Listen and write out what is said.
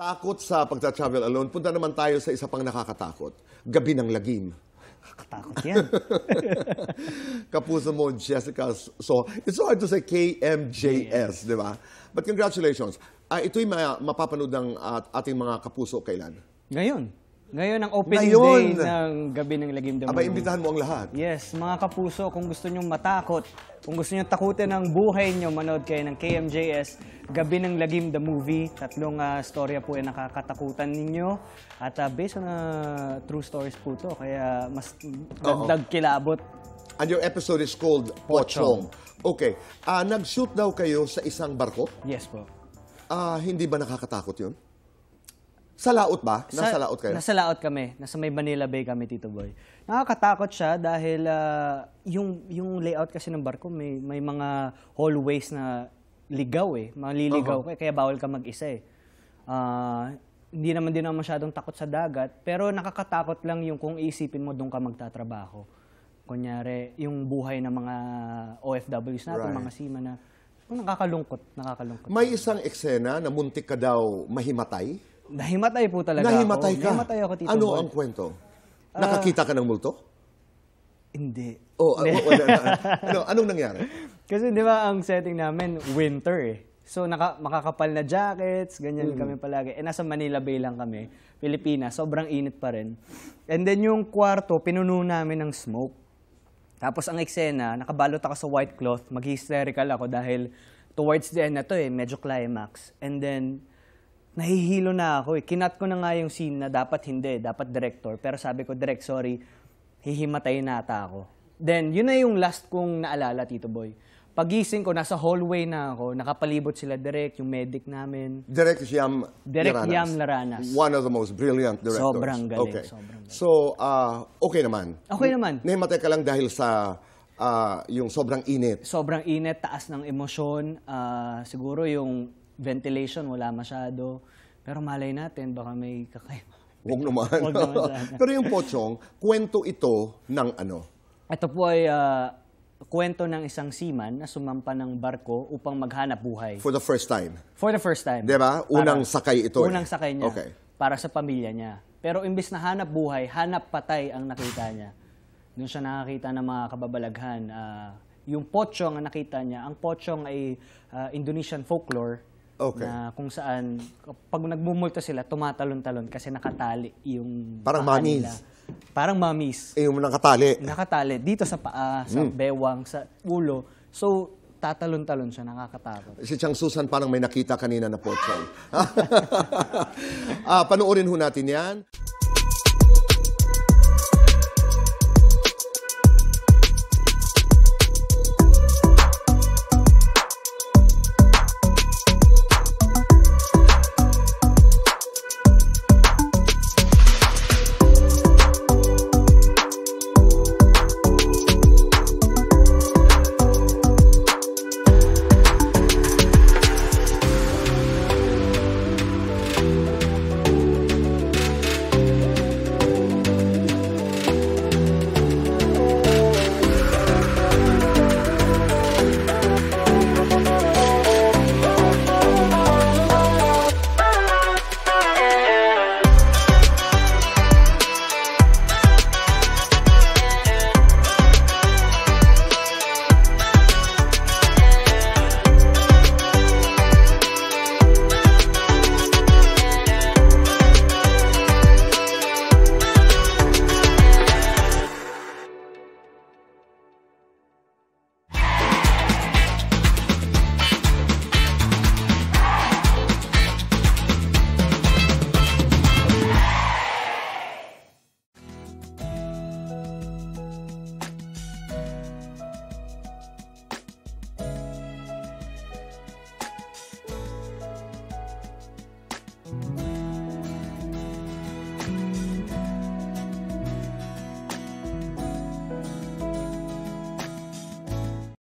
Takot sa pagta-travel alone. Punta naman tayo sa isa pang nakakatakot. Gabi ng lagim. Nakakatakot yan. Kapuso mo, Jessica. So, it's hard to say KMJS, di ba? But congratulations. Ito'y mapapanood ng ating mga kapuso kailan? Ngayon. Ngayon ang opening Ngayon! day ng Gabi ng Lagim the Aba, Movie. imbitahan mo ang lahat. Yes, mga kapuso, kung gusto nyong matakot, kung gusto nyong takutin ang buhay nyo, manood kayo ng KMJS, Gabi ng Lagim the Movie. Tatlong storya po ay nakakatakutan ninyo. At based on true stories po to, kaya mas dagdag kilabot. And your episode is called Pochong. Okay. Nag-shoot daw kayo sa isang barko? Yes po. Hindi ba nakakatakot yun? Sa laot ba? Nasa laot kayo? Nasa laot kami. Nasa may Manila Bay kami, Tito Boy. Nakakatakot siya dahil yung layout kasi ng barko, may mga hallways na ligaw eh. Maliligaw ka, kaya bawal ka mag-isa eh. Hindi naman din ako masyadong takot sa dagat, pero nakakatakot lang yung kung isipin mo doon ka magtatrabaho. Kunyari, yung buhay ng mga OFWs natin, mga seaman na nakakalungkot. May isang eksena na muntik ka daw mahimatay? Nahimatay po talaga Nahimatay ako. ka? Nahimatay ako, Tito Ano Boy. ang kwento? Nakakita ka ng multo? Hindi. Anong nangyari? Kasi di ba ang setting namin, winter eh. So makakapal na jackets, ganyan kami palagi. Nasa Manila Bay lang kami, Pilipinas, sobrang init pa rin. And then yung kwarto, pinuno namin ng smoke. Tapos ang eksena, nakabalot ako sa white cloth, mag-hysterical ako dahil towards the end na to eh, medyo climax. And then, nahihilo na ako eh. Kinat ko na nga yung scene na dapat hindi, dapat director. Pero sabi ko, direct, sorry, hihimatay na ata ako. Then, yun na yung last kong naalala, Tito Boy. Pagising ko, nasa hallway na ako, nakapalibot sila direct, yung medic namin. Direct Yam Laranas. One of the most brilliant directors. Sobrang galing. Okay. Sobrang galing. So, okay naman? Okay naman. Nahimatay ka lang dahil sa yung sobrang init? Sobrang init, taas ng emosyon. Siguro yung ventilation, wala masyado. Pero malay natin, baka may kakaiba. Huwag naman. Huwag naman sana. Pero yung Pochong, kwento ito ng ano? Ito po ay kwento ng isang seaman na sumampa ng barko upang maghanap buhay. For the first time? For the first time. Diba? Unang sakay ito. Unang sakay niya. Okay. Para sa pamilya niya. Pero imbis na hanap buhay, hanap patay ang nakita niya. Doon siya nakakita ng mga kababalaghan. Yung pochong ang nakita niya, ang pochong ay Indonesian folklore. Okay. Na kung saan, pag nagmumulto sila, tumatalon-talon kasi nakatali yung Parang paa mummies. nila. Parang mummies. Yung nakatali. Nakatali. Dito sa paa, sa bewang, sa ulo. So, tatalon-talon siya. Nakakatakot. Si Chang Susan parang may nakita kanina na Pochong. Panoorin ho natin yan.